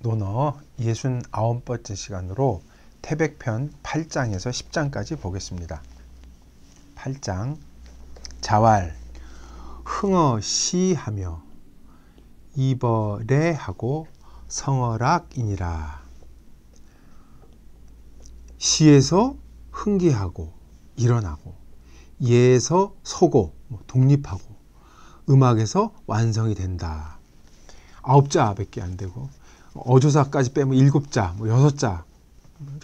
논어 69번째 시간으로 태백편 8장에서 10장까지 보겠습니다. 8장 자왈 흥어시하며 이버래하고 성어락이니라. 시에서 흥기하고 일어나고 예에서 서고 독립하고 음악에서 완성이 된다. 9자밖에 안 되고 어조사까지 빼면 7자, 6자.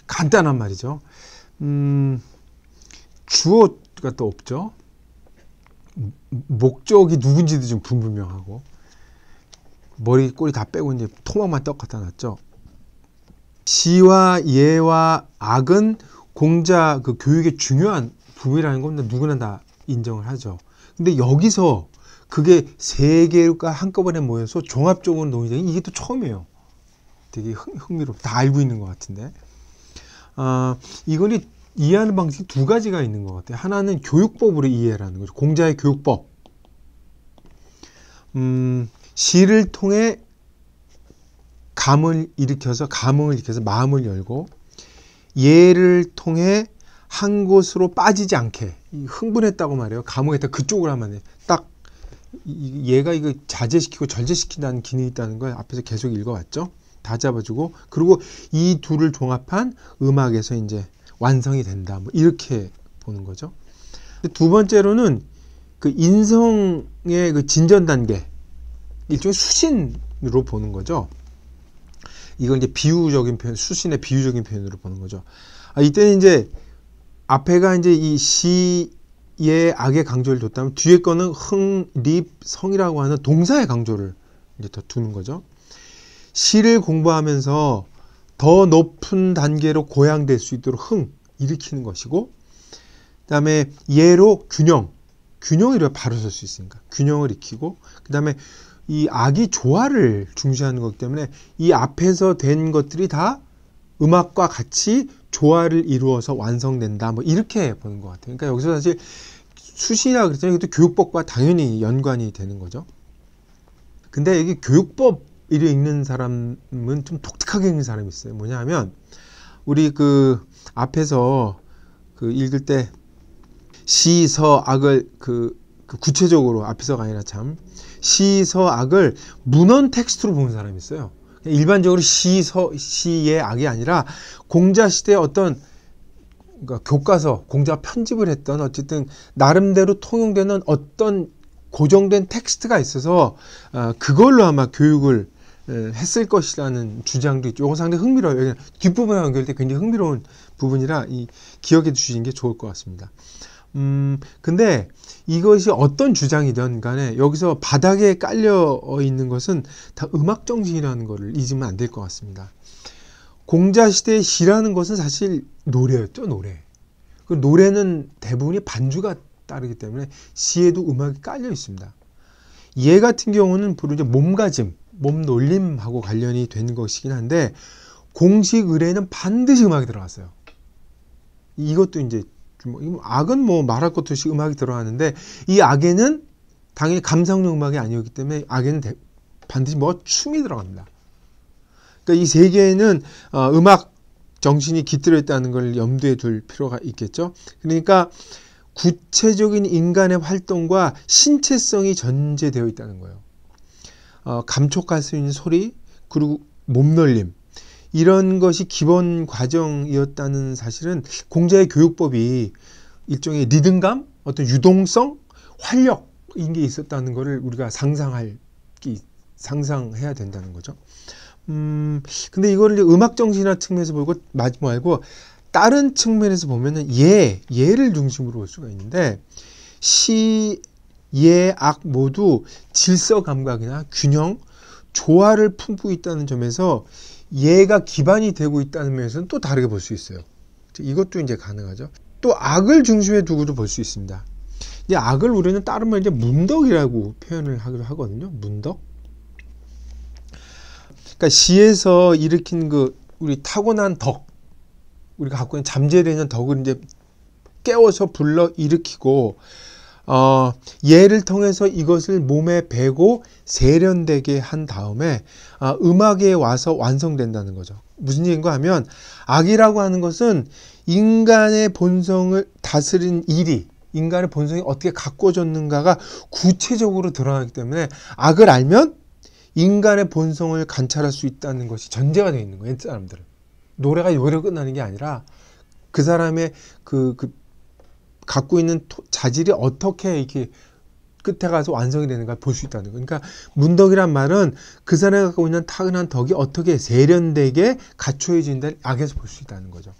간단한 말이죠. 주어가 또 없죠. 목적이 누군지도 좀 불분명하고 머리 꼬리 다 빼고 이제 토막만 떡 갖다 놨죠. 시와 예와 악은 공자 그 교육의 중요한 부분이라는 건 누구나 다 인정을 하죠. 근데 여기서 그게 세 개가 한꺼번에 모여서 종합적으로 논의되는 이게 또 처음이에요. 되게 흥미롭고 다 알고 있는 것 같은데 이거는 이해하는 방식이 두 가지가 있는 것 같아요. 하나는 교육법으로 이해라는 거죠. 공자의 교육법. 시를 통해 감흥을 일으켜서 마음을 열고 예를 통해 한 곳으로 빠지지 않게 흥분했다고 말해요. 감흥했다 그쪽으로 하면 딱 얘가 이거 자제시키고 절제시킨다는 기능이 있다는 걸 앞에서 계속 읽어왔죠. 다 잡아주고 그리고 이 둘을 종합한 음악에서 이제 완성이 된다. 뭐 이렇게 보는 거죠. 두 번째로는 그 인성의 그 진전 단계 일종의 수신으로 보는 거죠. 이걸 이제 비유적인 표현, 수신의 비유적인 표현으로 보는 거죠. 이때는 이제 앞에가 이제 이 시의 악의 강조를 뒀다면 뒤에 거는 흥, 립, 성이라고 하는 동사의 강조를 이제 더 두는 거죠. 시를 공부하면서 더 높은 단계로 고양될 수 있도록 일으키는 것이고, 그 다음에 예로 균형이라 바로 설 수 있으니까 균형을 익히고, 그 다음에 이 악이 조화를 중시하는 거기 때문에 이 앞에서 된 것들이 다 음악과 같이 조화를 이루어서 완성된다. 뭐 이렇게 보는 것 같아요. 그러니까 여기서 사실 수시라 그랬잖아요. 이것도 교육법과 당연히 연관이 되는 거죠. 근데 이게 교육법 이를 읽는 사람은 좀 독특하게 읽는 사람이 있어요. 뭐냐 하면 우리 그 앞에서 그 읽을 때 시서악을 그 구체적으로 앞에서가 아니라 참 시서악을 문헌 텍스트로 보는 사람이 있어요. 일반적으로 시의 악이 아니라 공자 시대의 어떤 그러니까 교과서, 공자가 편집을 했던 어쨌든 나름대로 통용되는 어떤 고정된 텍스트가 있어서 그걸로 아마 교육을 했을 것이라는 주장도 있죠. 이건 상당히 흥미로워요. 뒷부분하고 연결될 때 굉장히 흥미로운 부분이라 기억해 주시는 게 좋을 것 같습니다. 근데 이것이 어떤 주장이든 간에 여기서 바닥에 깔려 있는 것은 다 음악 정신이라는 것을 잊으면 안 될 것 같습니다. 공자 시대의 시라는 것은 사실 노래였죠, 노래. 그 노래는 대부분이 반주가 따르기 때문에 시에도 음악이 깔려 있습니다. 예 같은 경우는 바로 이제 몸가짐, 몸놀림하고 관련이 되는 것이긴 한데 공식 의례는 반드시 음악이 들어갔어요. 이것도 이제 악은 뭐 말할 것도 없이 음악이 들어가는데 이 악에는 당연히 감상용 음악이 아니었기 때문에 악에는 반드시 뭐 춤이 들어갑니다. 그러니까 이 세 개에는 음악 정신이 깃들어 있다는 걸 염두에 둘 필요가 있겠죠. 그러니까 구체적인 인간의 활동과 신체성이 전제되어 있다는 거예요. 감촉할 수 있는 소리 그리고 몸놀림 이런 것이 기본 과정이었다는 사실은 공자의 교육법이 일종의 리듬감, 어떤 유동성, 활력인 게 있었다는 것을 우리가 상상해야 된다는 거죠. 근데 이거를 음악 정신이나 측면에서 보고 말고 다른 측면에서 보면은 예를 중심으로 볼 수가 있는데 시, 예, 악 모두 질서 감각이나 균형, 조화를 품고 있다는 점에서 예가 기반이 되고 있다는 면에서는 또 다르게 볼 수 있어요. 이것도 이제 가능하죠. 또 악을 중심에 두고도 볼 수 있습니다. 이제 악을 우리는 다른 말 이제 문덕이라고 표현을 하기도 하거든요. 문덕. 그러니까 시에서 일으킨 그 우리 타고난 덕, 우리가 갖고 있는 잠재되어 있는 덕을 이제 깨워서 불러 일으키고 예를 통해서 이것을 몸에 배고 세련되게 한 다음에 음악에 와서 완성된다는 거죠. 무슨 얘기인가 하면 악이라고 하는 것은 인간의 본성을 다스린 일이 인간의 본성이 어떻게 가꿔졌는가가 구체적으로 드러나기 때문에 악을 알면 인간의 본성을 관찰할 수 있다는 것이 전제가 되어 있는 거예요. 옛 사람들은. 노래가 노래로 끝나는 게 아니라 그 사람의 갖고 있는 자질이 어떻게 이렇게 끝에 가서 완성이 되는가 볼 수 있다는 거예요. 그러니까 문덕이란 말은 그 사람이 갖고 있는 타고난 덕이 어떻게 세련되게 갖춰진다는 악에서 볼 수 있다는 거죠.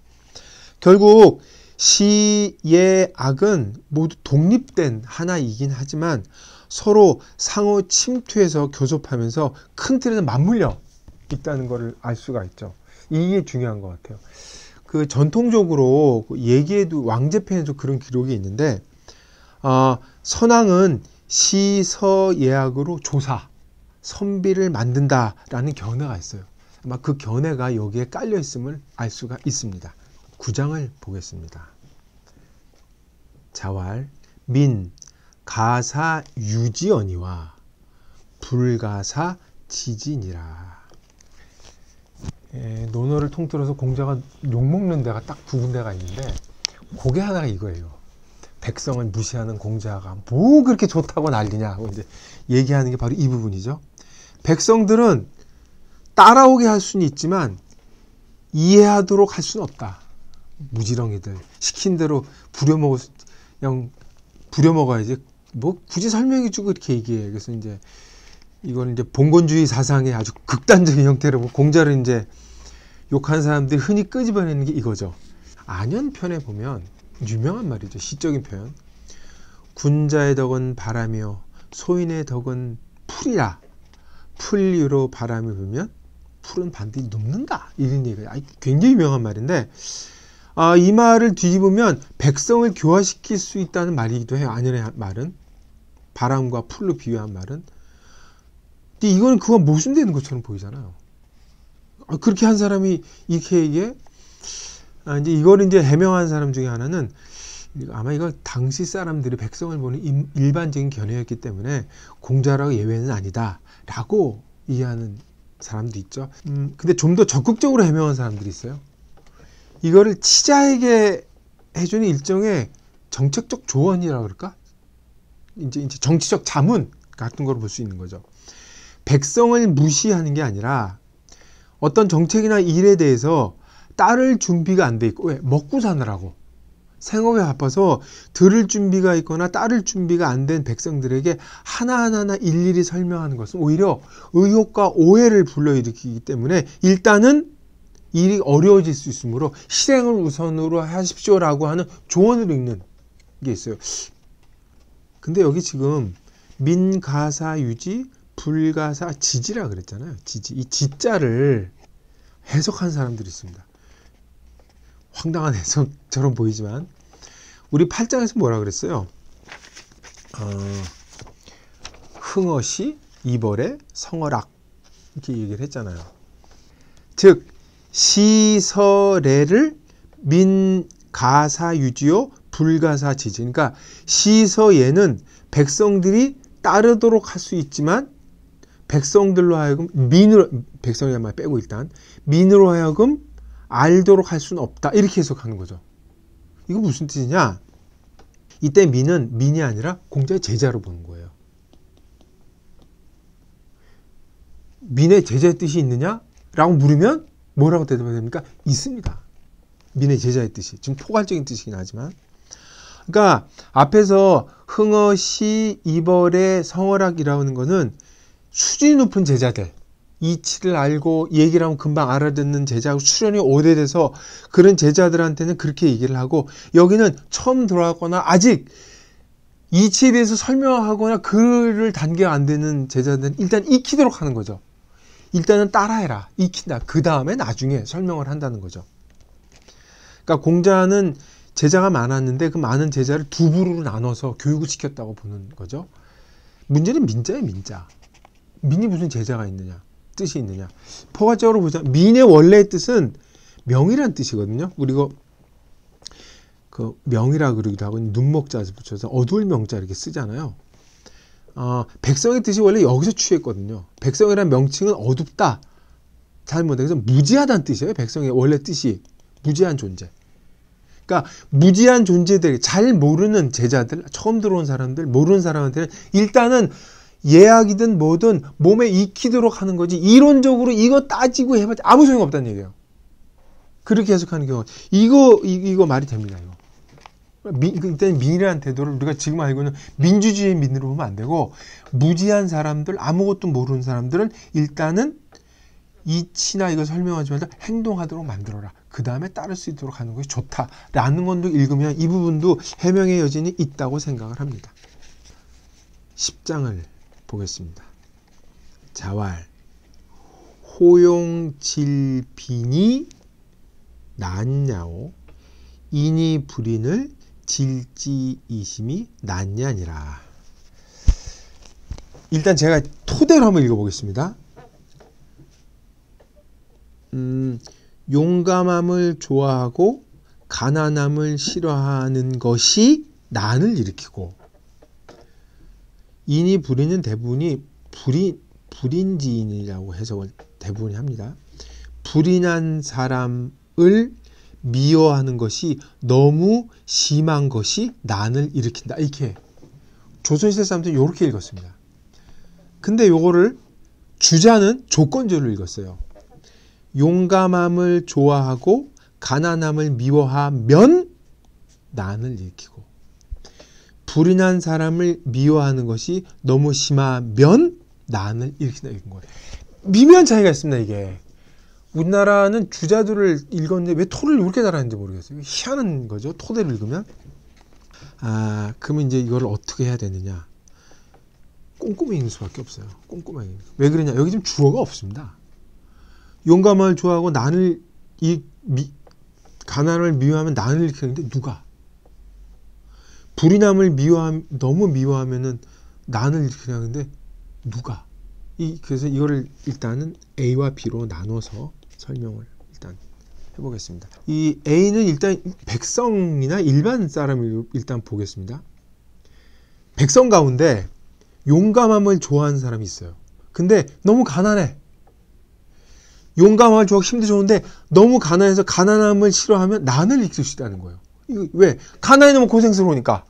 결국 시의 악은 모두 독립된 하나이긴 하지만 서로 상호 침투해서 교섭하면서 큰 틀에서 맞물려 있다는 것을 알 수가 있죠. 이게 중요한 것 같아요. 전통적으로 얘기에도 왕제편에도 그런 기록이 있는데 선왕은 시서예악으로 조사, 선비를 만든다라는 견해가 있어요. 아마 그 견해가 여기에 깔려 있음을 알 수가 있습니다. 9장을 보겠습니다. 자왈 민 가사 유지언이와 불가사 지진이라. 논어를 통틀어서 공자가 욕먹는 데가 딱 두 군데가 있는데 그게 하나가 이거예요. 백성을 무시하는 공자가 뭐 그렇게 좋다고 난리냐고 이제 얘기하는 게 바로 이 부분이죠. 백성들은 따라오게 할 수는 있지만 이해하도록 할 수는 없다. 무지렁이들 시킨 대로 그냥 부려먹어야지 뭐 굳이 설명해주고 이렇게 얘기해. 그래서 이제 이거는 이제 봉건주의 사상의 아주 극단적인 형태로 공자를 이제 욕한 사람들이 흔히 끄집어내는 게 이거죠. 안연편에 보면 유명한 말이죠. 시적인 표현. 군자의 덕은 바람이요 소인의 덕은 풀이라. 풀 위로 바람이 불면 풀은 반드시 눕는다. 이런 얘기가 굉장히 유명한 말인데 이 말을 뒤집으면 백성을 교화시킬 수 있다는 말이기도 해요. 안연의 말은. 바람과 풀로 비유한 말은. 근데 이거는 그거 모순되는 것처럼 보이잖아요. 그렇게 한 사람이 이렇게 얘기해? 이제 이거를 이제 해명한 사람 중에 하나는 아마 이거 당시 사람들이 백성을 보는 일반적인 견해였기 때문에 공자라고 예외는 아니다라고 이해하는 사람도 있죠. 근데 좀 더 적극적으로 해명한 사람들이 있어요. 이거를 치자에게 해주는 일종의 정책적 조언이라고 그럴까? 이제 정치적 자문 같은 걸 볼 수 있는 거죠. 백성을 무시하는 게 아니라 어떤 정책이나 일에 대해서 따를 준비가 안 돼 있고 왜? 먹고 사느라고 생업에 바빠서 들을 준비가 있거나 따를 준비가 안 된 백성들에게 하나하나 일일이 설명하는 것은 오히려 의혹과 오해를 불러일으키기 때문에 일단은 일이 어려워질 수 있으므로 실행을 우선으로 하십시오라고 하는 조언을 읽는 게 있어요. 근데 여기 지금 민가사 유지 불가사 지지라 그랬잖아요. 지지. 이 지자를 해석한 사람들이 있습니다. 황당한 해석처럼 보이지만 우리 8장에서 뭐라 그랬어요? 흥어시 이벌의 성어락 이렇게 얘기를 했잖아요. 즉 시서례를 민가사유지요 불가사지지. 그러니까 시서예는 백성들이 따르도록 할 수 있지만 백성들로 하여금 백성이란 말 빼고 일단 민으로 하여금 알도록 할 수는 없다. 이렇게 해석하는 거죠. 이거 무슨 뜻이냐? 이때 민은 민이 아니라 공자의 제자로 보는 거예요. 민의 제자의 뜻이 있느냐? 라고 물으면 뭐라고 대답해야 됩니까? 있습니다. 민의 제자의 뜻이. 지금 포괄적인 뜻이긴 하지만. 그러니까 앞에서 흥어시 이벌의 성어락이라고 하는 거는 수준이 높은 제자들. 이치를 알고 얘기를 하면 금방 알아듣는 제자하고 수련이 오래돼서 그런 제자들한테는 그렇게 얘기를 하고 여기는 처음 들어왔거나 아직 이치에 대해서 설명하거나 글을 단계가 안 되는 제자들은 일단 익히도록 하는 거죠. 일단은 따라해라. 익힌다. 그 다음에 나중에 설명을 한다는 거죠. 그러니까 공자는 제자가 많았는데 그 많은 제자를 두 부류로 나눠서 교육을 시켰다고 보는 거죠. 문제는 민자예요. 민자. 민이 무슨 제자가 있느냐. 뜻이 있느냐. 포괄적으로 보자. 민의 원래의 뜻은 명이란 뜻이거든요. 그리고 그 명이라 그러기도 하고 눈목자 붙여서 어두울 명자 이렇게 쓰잖아요. 백성의 뜻이 원래 여기서 취했거든요. 백성이라는 명칭은 어둡다, 잘못해서 무지하다는 뜻이에요. 백성의 원래 뜻이 무지한 존재. 그러니까 무지한 존재들, 잘 모르는 제자들, 처음 들어온 사람들, 모르는 사람한테는 일단은 예약이든 뭐든 몸에 익히도록 하는 거지, 이론적으로 이거 따지고 해봤자 아무 소용 없다는 얘기예요. 그렇게 해석하는 경우, 이거 말이 됩니다. 일단 민이라는 태도를 우리가 지금 알고 있는 민주주의 민으로 보면 안 되고, 무지한 사람들, 아무것도 모르는 사람들은 일단은 이치나 이거 설명하지 말고 행동하도록 만들어라. 그 다음에 따를 수 있도록 하는 것이 좋다라는 건도 읽으면 이 부분도 해명의 여진이 있다고 생각을 합니다. 10장을 보겠습니다. 자왈 호용질빈이 낫냐오 인이 불인을 질지이심이 낫냐니라. 일단 제가 토대로 한번 읽어보겠습니다. 용감함을 좋아하고 가난함을 싫어하는 것이 난을 일으키고, 인이 불인은 대부분이 불인지인이라고 해석을 대부분이 합니다. 불인한 사람을 미워하는 것이 너무 심한 것이 난을 일으킨다. 이렇게 조선시대 사람들이 이렇게 읽었습니다. 근데 요거를 주자는 조건절로 읽었어요. 용감함을 좋아하고 가난함을 미워하면 난을 일으키고, 불인한 사람을 미워하는 것이 너무 심하면 난을 일으킨다. 이런 거예요. 미묘한 차이가 있습니다. 이게 우리나라는 주자들을 읽었는데 왜 토를 이렇게 잘하는지 모르겠어요. 희한한 거죠. 토대로 읽으면. 그러면 이제 이걸 어떻게 해야 되느냐. 꼼꼼히 읽는 수밖에 없어요. 꼼꼼하게. 왜 그러냐. 여기 지금 주어가 없습니다. 용감함을 좋아하고 가난을 미워하면 난을 일으키는데 누가? 불인함을 너무 미워하면은 난을 일으키는데 누가? 그래서 이거를 일단은 A와 B로 나눠서 설명을 일단 해보겠습니다. 이 A는 일단 백성이나 일반 사람을 일단 보겠습니다. 백성 가운데 용감함을 좋아하는 사람이 있어요. 근데 너무 가난해. 용감함을 좋아하고 힘도 좋은데 너무 가난해서 가난함을 싫어하면 난을 일으킬 수 있다는 거예요. 이거 왜? 가난해 너무 고생스러우니까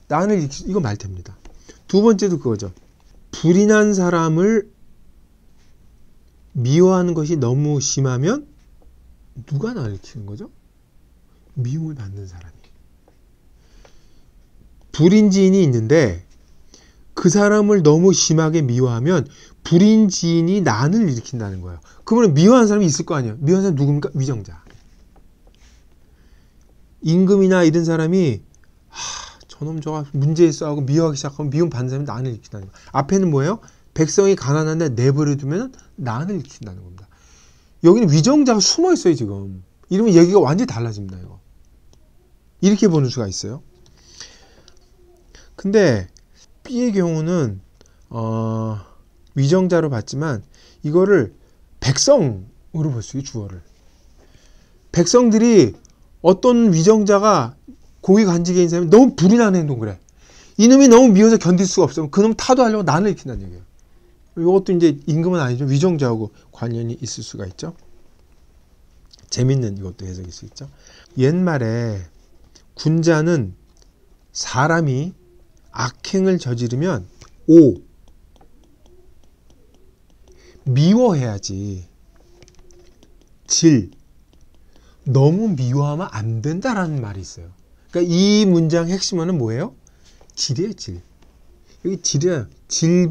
난을 일으킬 이거 말 됩니다. 두 번째도 그거죠. 불인한 사람을 미워하는 것이 너무 심하면 누가 난을 일으키는 거죠? 미움을 받는 사람이. 불인지인이 있는데 그 사람을 너무 심하게 미워하면 불인지인이 난을 일으킨다는 거예요. 그러면 미워하는 사람이 있을 거 아니에요. 미워하는 사람이 누굽니까? 위정자. 임금이나 이런 사람이 저놈 저가 문제 있어 하고 미워하기 시작하면 미움 받는 사람이 난을 일으킨다는 거예요. 앞에는 뭐예요? 백성이 가난한데 내버려두면 난을 일으킨다는 겁니다. 여기는 위정자가 숨어 있어요. 지금. 이러면 얘기가 완전히 달라집니다. 이거. 이렇게 보는 수가 있어요. 근데 B의 경우는 위정자로 봤지만 이거를 백성으로 볼 수 있어요. 주어를. 백성들이 어떤 위정자가 고위 관직에 있는 사람이 너무 불인한 행동을 해. 이놈이 너무 미워서 견딜 수가 없으면 그놈 타도하려고 난을 일으킨다는 얘기예요. 이것도 이제 임금은 아니죠. 위정자하고 관련이 있을 수가 있죠. 재밌는 이것도 해석일 수 있죠. 옛말에 군자는 사람이 악행을 저지르면 미워해야지. 너무 미워하면 안 된다라는 말이 있어요. 그러니까 이 문장 핵심어는 뭐예요? 질이에요, 질. 여기 질이야. 질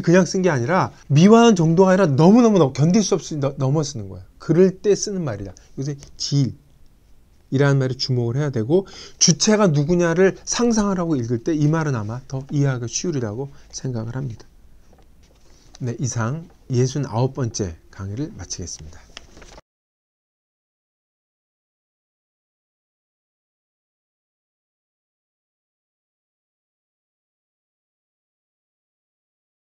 그냥 쓴 게 아니라 미워하는 정도가 아니라 너무너무 견딜 수 없이 넘어 쓰는 거야. 그럴 때 쓰는 말이다. 요새 질이라는 말에 주목을 해야 되고, 주체가 누구냐를 상상을 하고 읽을 때 이 말은 아마 더 이해하기가 쉬우리라고 생각을 합니다. 네, 이상 69번째 강의를 마치겠습니다.